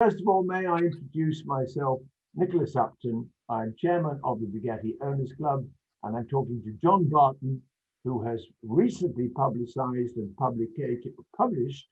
First of all, may I introduce myself, Nicholas Upton. I'm chairman of the Bugatti Owners Club, and I'm talking to John Barton, who has recently publicized and published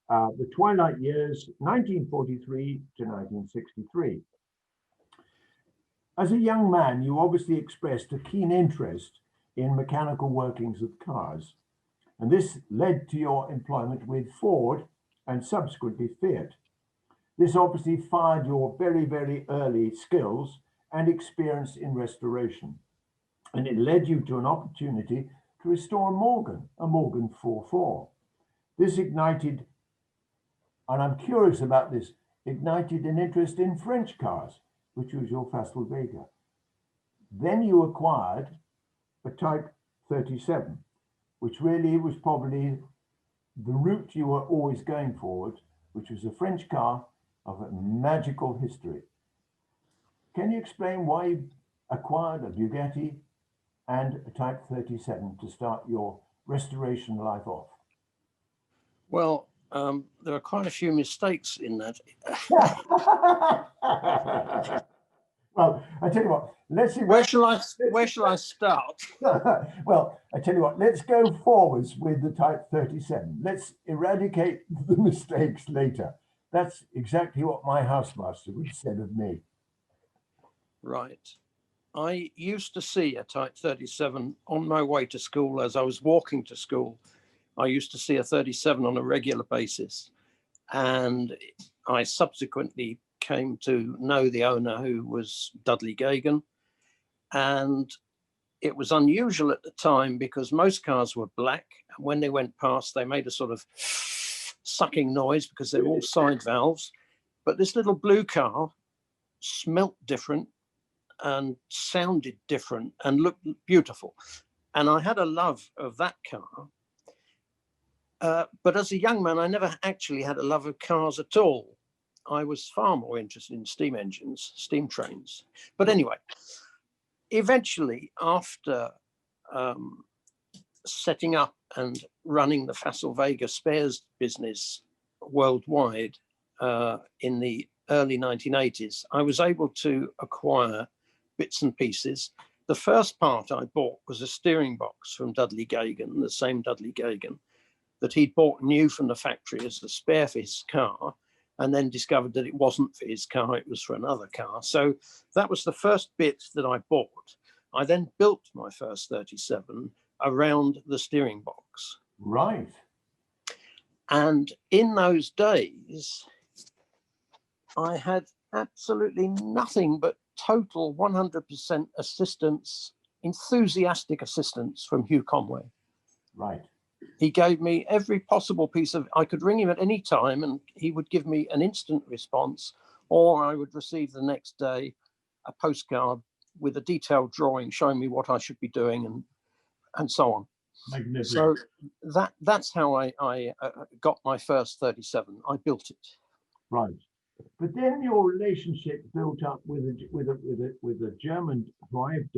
the Twilight Years, 1943 to 1963. As a young man, you obviously expressed a keen interest in mechanical workings of cars, and this led to your employment with Ford and subsequently Fiat. This obviously fired your very, very early skills and experience in restoration, and it led you to an opportunity to restore a Morgan 4.4. This ignited, and I'm curious about this, ignited an interest in French cars, which was your Facile Vega. Then you acquired a Type 37, which really was probably the route you were always going forward, which was a French car of a magical history. Can you explain why you acquired a Bugatti and a Type 37 to start your restoration life off? Well, there are quite a few mistakes in that. Well, I tell you what, let's see. Where shall I start? Well, I tell you what, let's go forwards with the Type 37. Let's eradicate the mistakes later. That's exactly what my housemaster would have said of me. Right. I used to see a Type 37 on my way to school. As I was walking to school, I used to see a 37 on a regular basis. And I subsequently came to know the owner, who was Dudley Gagan. And it was unusual at the time because most cars were black. And when they went past, they made a sort of sucking noise because they're all side valves. But this little blue car smelt different and sounded different and looked beautiful. And I had a love of that car. But as a young man, I never actually had a love of cars at all. I was far more interested in steam engines, steam trains. But anyway, eventually, after setting up and running the Facile Vega spares business worldwide in the early 1980s, I was able to acquire bits and pieces. The first part I bought was a steering box from Dudley Gagan, the same Dudley Gagan, that he'd bought new from the factory as a spare for his car, and then discovered that it wasn't for his car, it was for another car. So that was the first bit that I bought. I then built my first 37 around the steering box. Right. And in those days, I had absolutely nothing but total 100% assistance, enthusiastic assistance from Hugh Conway. Right. He gave me every possible piece of, I could ring him at any time and he would give me an instant response, or I would receive the next day a postcard with a detailed drawing showing me what I should be doing and so on. Magnificent. So that's how I got my first 37. I built it. Right. But then your relationship built up with a German who I've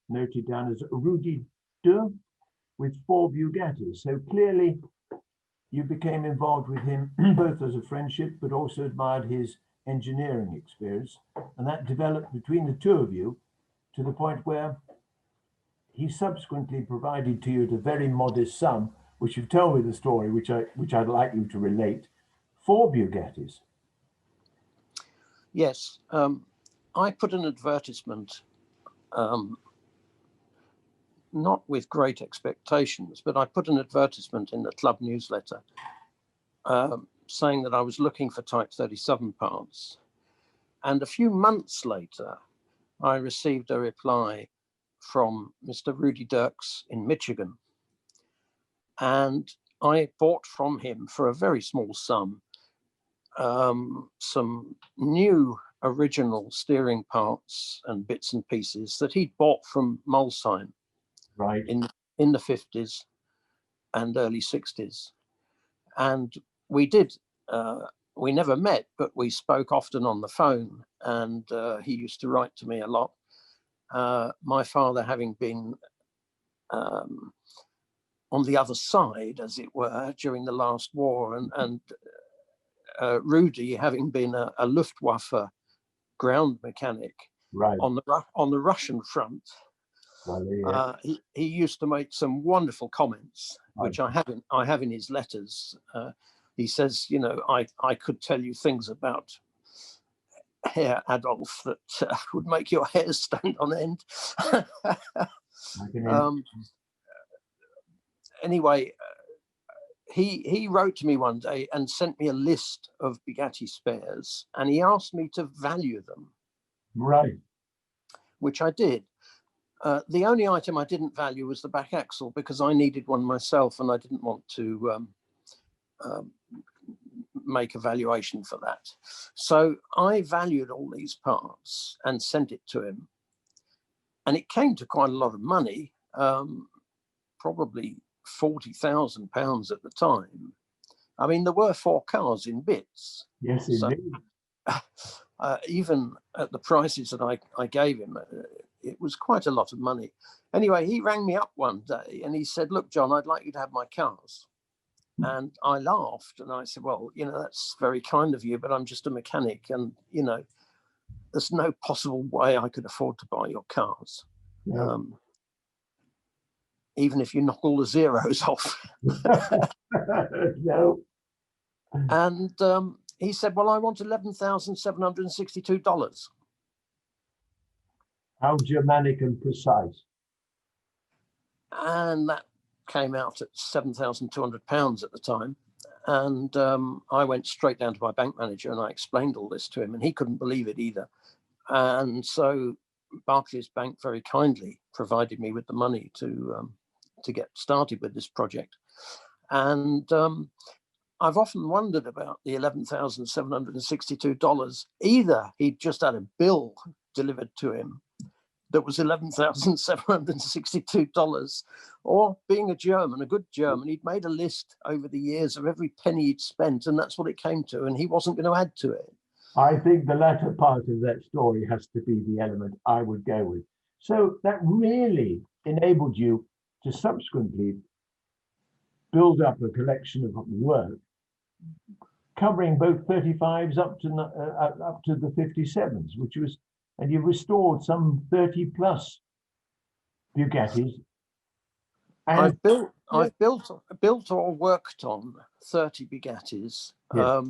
noted down as Rudi De, with 4 Bugattis. So clearly you became involved with him both as a friendship, but also admired his engineering experience. And that developed between the two of you to the point where he subsequently provided to you at a very modest sum, which you've told me the story, which I'd like you to relate, 4 Bugattis. Yes, I put an advertisement, not with great expectations, but I put an advertisement in the club newsletter saying that I was looking for Type 37 parts. And a few months later, I received a reply from Mr. Rudy Dirks in Michigan. And I bought from him for a very small sum some new original steering parts and bits and pieces that he'd bought from Molsheim, right, in the 50s and early 60s. And we never met, but we spoke often on the phone, and he used to write to me a lot. My father having been on the other side, as it were, during the last war, and Rudy, having been a Luftwaffe ground mechanic Right. on the Russian front, Well, yeah. he used to make some wonderful comments, which Right. I have in his letters. He says, you know, I could tell you things about Herr Adolf that would make your hair stand on end. I can Anyway, he wrote to me one day and sent me a list of Bugatti spares, and he asked me to value them, right. which I did. The only item I didn't value was the back axle, because I needed one myself and I didn't want to make a valuation for that. So I valued all these parts and sent it to him. And it came to quite a lot of money, probably £40,000 at the time. I mean, there were 4 cars in bits. Yes, indeed. So, even at the prices that I gave him, it was quite a lot of money. Anyway, he rang me up one day and he said, look, John, I'd like you to have my cars. And I laughed and I said, well, you know, that's very kind of you, but I'm just a mechanic. And, you know, there's no possible way I could afford to buy your cars. Yeah. Even if you knock all the zeros off. No. And he said, well, I want $11,762. How Germanic and precise. And that came out at £7,200 at the time. And I went straight down to my bank manager and I explained all this to him, and he couldn't believe it either. And so Barclays Bank very kindly provided me with the money to get started with this project. And I've often wondered about the $11,762. Either he'd just had a bill delivered to him that was $11,762, or being a German, a good German, he'd made a list over the years of every penny he'd spent, and that's what it came to, and he wasn't going to add to it. I think the latter part of that story has to be the element I would go with. So that really enabled you to subsequently build up a collection of work covering both 35s up to the 57s, which was, and you restored some 30 plus Bugattis. And I've built or worked on 30 Bugattis. Yes.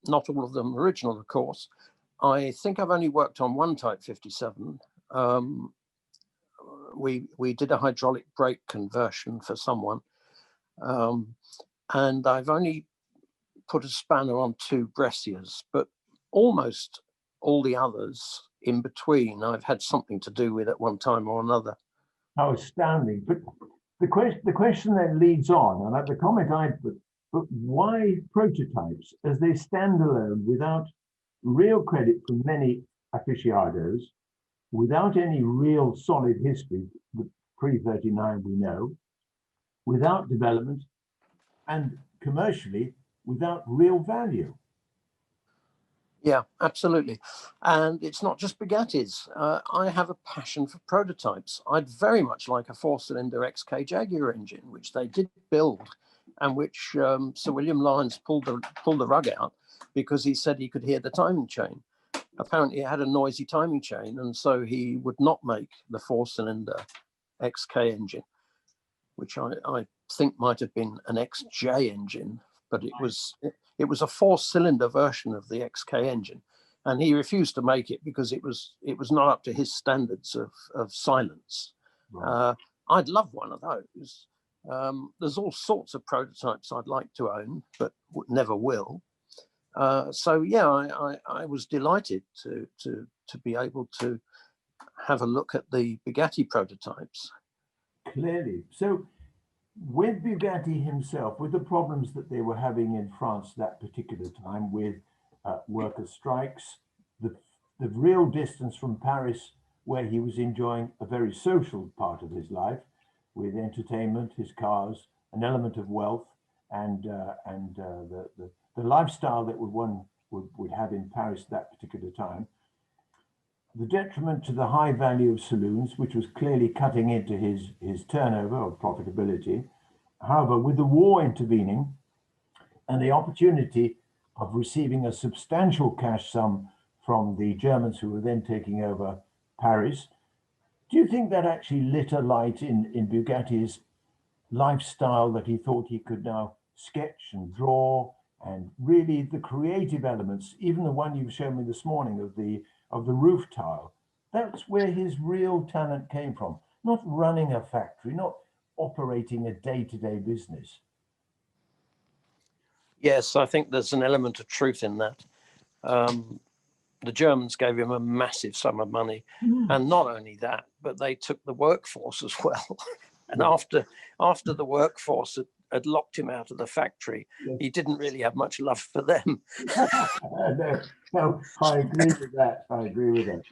Not all of them original, of course. I think I've only worked on one Type 57. We did a hydraulic brake conversion for someone, and I've only put a spanner on 2 Brescias, but almost all the others in between I've had something to do with at one time or another. How astounding. But the question then leads on, and the comment I put, but why prototypes as they stand alone without real credit from many aficionados, without any real solid history, pre-39 we know, without development, and commercially without real value? Yeah, absolutely. And it's not just Bugattis. I have a passion for prototypes. I'd very much like a 4-cylinder XK Jaguar engine, which they did build, and which Sir William Lyons pulled the rug out because he said he could hear the timing chain. Apparently it had a noisy timing chain, and so he would not make the 4-cylinder XK engine, which I think might have been an XJ engine, but it was a 4-cylinder version of the XK engine, and he refused to make it because it was not up to his standards of silence. Right. I'd love one of those. There's all sorts of prototypes I'd like to own, but never will. So yeah, I was delighted to be able to have a look at the Bugatti prototypes. Clearly. So with Bugatti himself, with the problems that they were having in France that particular time with worker strikes, the real distance from Paris, where he was enjoying a very social part of his life with entertainment, his cars, an element of wealth, and the lifestyle that one would have in Paris that particular time, the detriment to the high value of saloons, which was clearly cutting into his turnover or profitability. However, with the war intervening and the opportunity of receiving a substantial cash sum from the Germans who were then taking over Paris. Do you think that actually lit a light in Bugatti's lifestyle, that he thought he could now sketch and draw, and really the creative elements, even the one you've shown me this morning of the roof tile? That's where his real talent came from, not running a factory, not operating a day-to-day business. Yes, I think there's an element of truth in that. The Germans gave him a massive sum of money, and not only that, but they took the workforce as well. And after the workforce had locked him out of the factory, he didn't really have much love for them. No, I agree with that. I agree with that.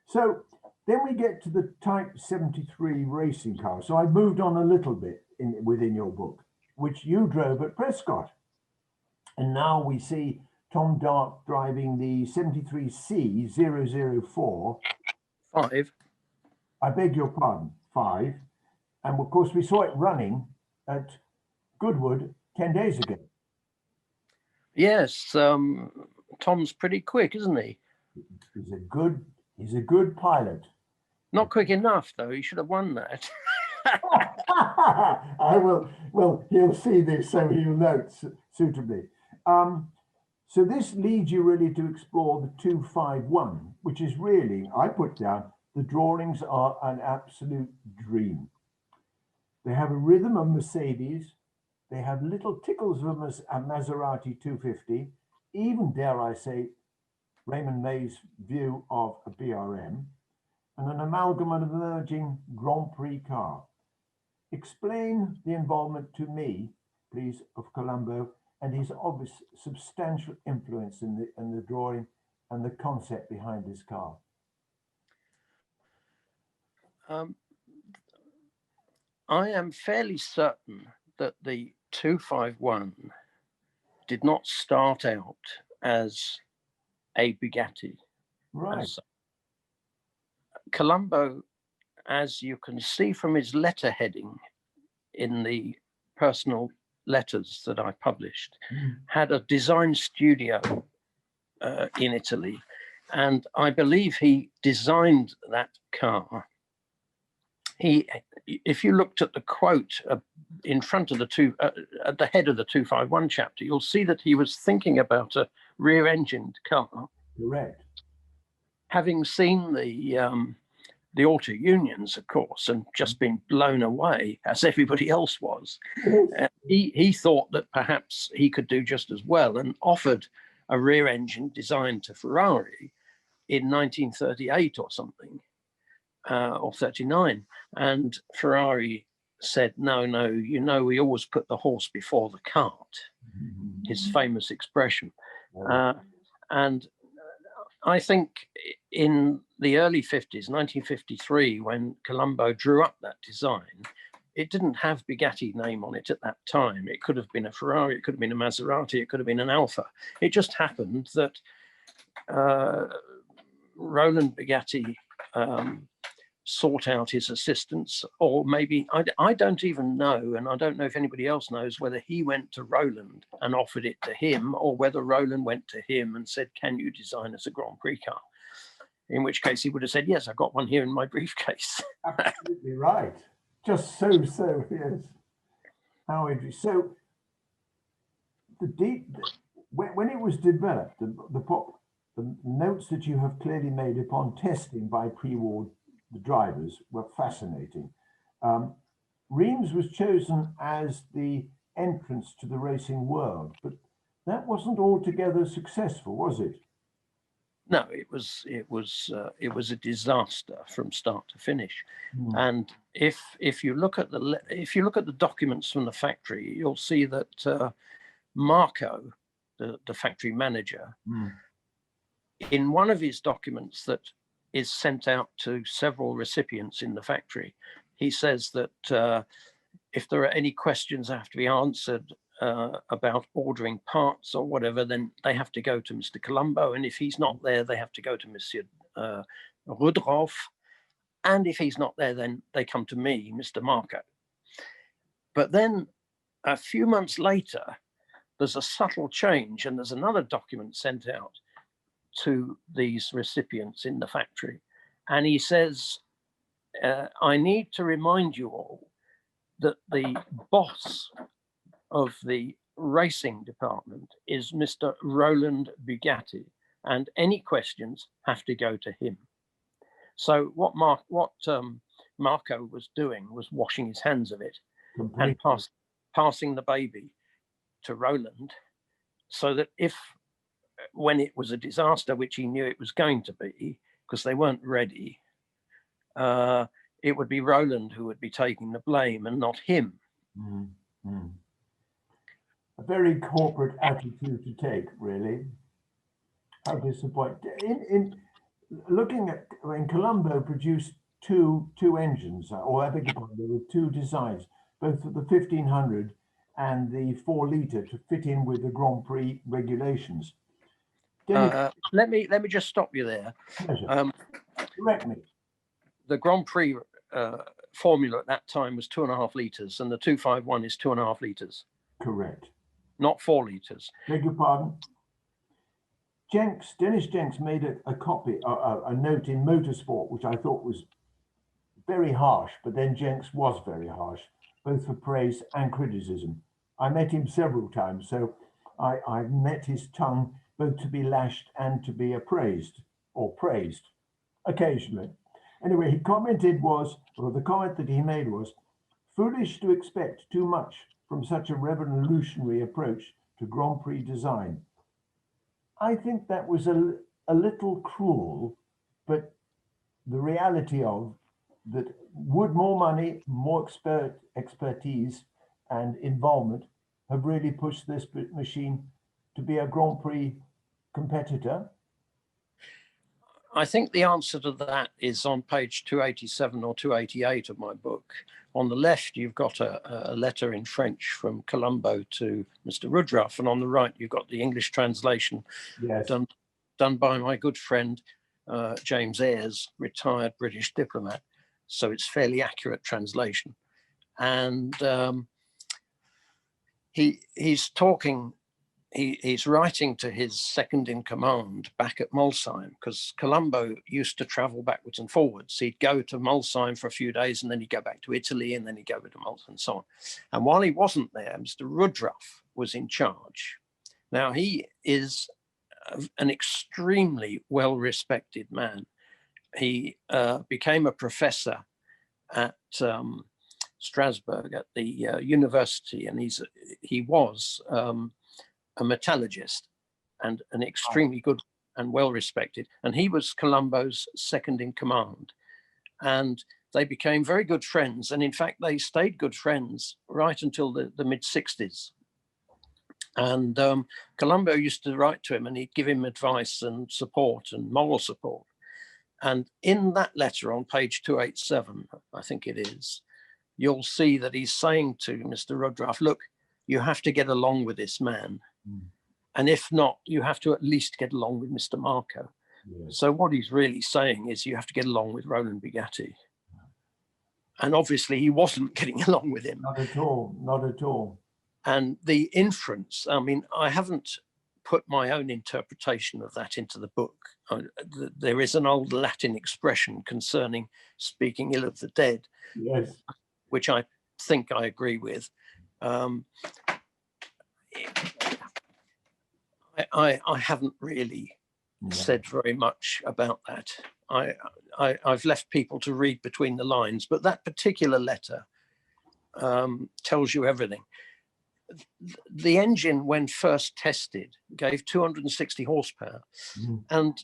So then we get to the Type 73 racing car. So I moved on a little bit within your book, which you drove at Prescott. And now we see Tom Dart driving the 73C004. 5. I beg your pardon, 5. And of course, we saw it running at Goodwood 10 days ago. Yes, Tom's pretty quick, isn't he? He's a good pilot. Not quick enough, though. He should have won that. I will. Well, he'll see this, so he'll note suitably. So this leads you really to explore the 251, which is really, I put down, the drawings are an absolute dream. They have a rhythm of Mercedes. They have little tickles of a Maserati 250, even, dare I say, Raymond May's view of a BRM, and an amalgam of emerging Grand Prix car. Explain the involvement to me, please, of Colombo and his obvious substantial influence in the drawing and the concept behind this car. I am fairly certain that the 251 did not start out as a Bugatti. Right. Colombo, as you can see from his letter heading in the personal letters that I published, had a design studio in Italy. And I believe he designed that car. If you looked at the quote in front of at the head of the 251 chapter, you'll see that he was thinking about a rear-engined car. Correct. Having seen the auto unions, of course, and just been blown away, as everybody else was, he thought that perhaps he could do just as well, and offered a rear-engine designed to Ferrari in 1938 or something. Or 39, and Ferrari said, no, we always put the horse before the cart, his famous expression. And I think in the early 50s, 1953, when Colombo drew up that design, it didn't have Bugatti name on it at that time. It could have been a Ferrari, it could have been a Maserati, it could have been an Alfa. It just happened that Roland Bugatti sought out his assistants, or maybe, I don't even know, and I don't know if anybody else knows, whether he went to Roland and offered it to him, or whether Roland went to him and said, can you design us a Grand Prix car? In which case he would have said, yes, I've got one here in my briefcase. Absolutely right. Just so, yes. How interesting. So when it was developed, the notes that you have clearly made upon testing by pre-war the drivers were fascinating. Reims was chosen as the entrance to the racing world, but that wasn't altogether successful, was it? No, it was a disaster from start to finish. And if you look at the documents from the factory, you'll see that Marco, the factory manager, in one of his documents that is sent out to several recipients in the factory, he says that if there are any questions that have to be answered about ordering parts or whatever, then they have to go to Mr. Colombo, and if he's not there, they have to go to Monsieur Rudolph, and if he's not there, then they come to me, Mr. Marco. But then a few months later, there's a subtle change, and there's another document sent out to these recipients in the factory. And he says, I need to remind you all that the boss of the racing department is Mr. Roland Bugatti, and any questions have to go to him. So what Marco was doing was washing his hands of it and passing the baby to Roland, so that when it was a disaster, which he knew it was going to be, because they weren't ready, it would be Roland who would be taking the blame and not him. Mm-hmm. A very corporate attitude to take, really. How disappointing. In looking at, when Colombo produced two engines, or I beg your pardon, there were two designs, both for the 1500 and the 4 litre, to fit in with the Grand Prix regulations. Let me just stop you there. Correct me. The Grand Prix formula at that time was 2.5 litres, and the 251 is 2.5 litres. Correct. Not 4 litres. Beg your pardon. Dennis Jenks made a copy, a note in Motorsport, which I thought was very harsh, but then Jenks was very harsh, both for praise and criticism. I met him several times, so I met his tongue both to be lashed and to be appraised, or praised, occasionally. Anyway, the comment that he made was, foolish to expect too much from such a revolutionary approach to Grand Prix design. I think that was a little cruel, but the reality of that, would more money, more expertise and involvement have really pushed this machine to be a Grand Prix competitor? I think the answer to that is on page 287 or 288 of my book. On the left, you've got a letter in French from Colombo to Mr. Woodruff, and on the right, you've got the English translation, yes, done by my good friend, James Ayres, retired British diplomat. So it's fairly accurate translation. And he's writing to his second in command back at Molsheim, because Colombo used to travel backwards and forwards. He'd go to Molsheim for a few days, and then he'd go back to Italy, and then he'd go to Molsheim, and so on. And while he wasn't there, Mr. Woodruff was in charge. Now, he is an extremely well-respected man. He became a professor at Strasbourg at the university, and he was a metallurgist and an extremely good and well-respected. And he was Colombo's second in command. And they became very good friends. And in fact, they stayed good friends right until the mid-60s. And Colombo used to write to him, and he'd give him advice and support and moral support. And in that letter on page 287, I think it is, you'll see that he's saying to Mr. Woodruff, look, you have to get along with this man. And if not, you have to at least get along with Mr. Marco. Yes. So what he's really saying is you have to get along with Roland Bugatti. And obviously he wasn't getting along with him. Not at all, not at all. And the inference, I mean, I haven't put my own interpretation of that into the book. There is an old Latin expression concerning speaking ill of the dead, yes, which I think I agree with. I haven't really said very much about that. I've left people to read between the lines, but that particular letter tells you everything. The engine, when first tested, gave 260 horsepower. And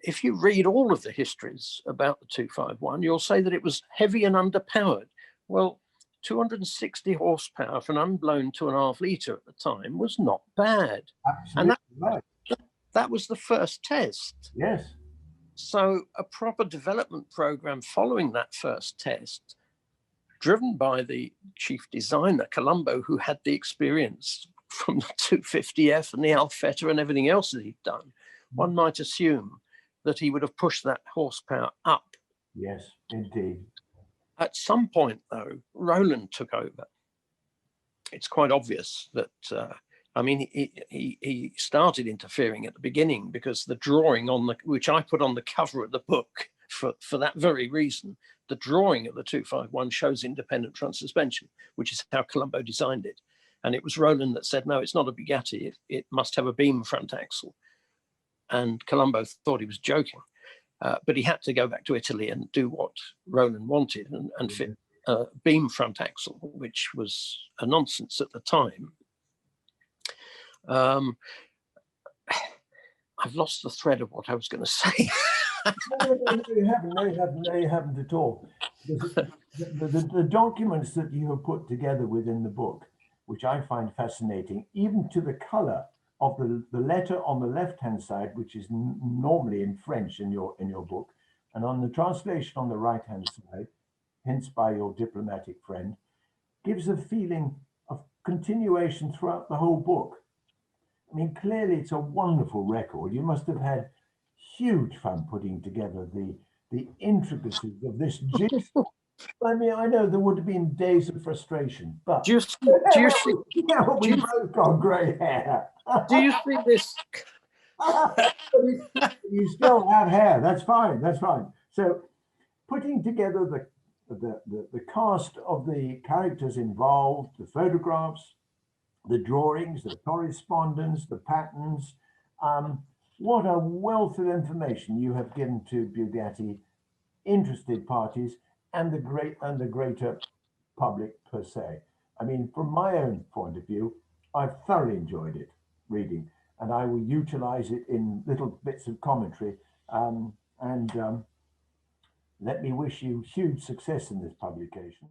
if you read all of the histories about the 251, you'll say that it was heavy and underpowered. Well, 260 horsepower for an unblown 2.5 litre at the time was not bad. Absolutely. And that was the first test. Yes. So a proper development program following that first test, driven by the chief designer, Colombo, who had the experience from the 250F and the Alfetta and everything else that he'd done, one might assume that he would have pushed that horsepower up. Yes, indeed. At some point, though, Roland took over. It's quite obvious that, I mean, he started interfering at the beginning because the drawing on which I put on the cover of the book for that very reason, the drawing of the 251 shows independent front suspension, which is how Colombo designed it. And it was Roland that said, no, it's not a Bugatti. It must have a beam front axle. And Colombo thought he was joking. But he had to go back to Italy and do what Roland wanted and fit a beam front axle, which was a nonsense at the time. I've lost the thread of what I was going to say. No, you haven't at all. The documents that you have put together within the book, which I find fascinating, even to the color of the letter on the left-hand side, which is normally in French in your book, and on the translation on the right-hand side, hence by your diplomatic friend, gives a feeling of continuation throughout the whole book. I mean, clearly it's a wonderful record. You must have had huge fun putting together the intricacies of this jigsaw. I mean, I know there would have been days of frustration, but do you see we've both got grey hair. Do you see this? You still have hair. That's fine. That's fine. So, putting together the cast of the characters involved, the photographs, the drawings, the correspondence, the patterns. What a wealth of information you have given to Bugatti, interested parties, and the greater public per se. I mean, from my own point of view, I've thoroughly enjoyed it reading, and I will utilize it in little bits of commentary. Let me wish you huge success in this publication.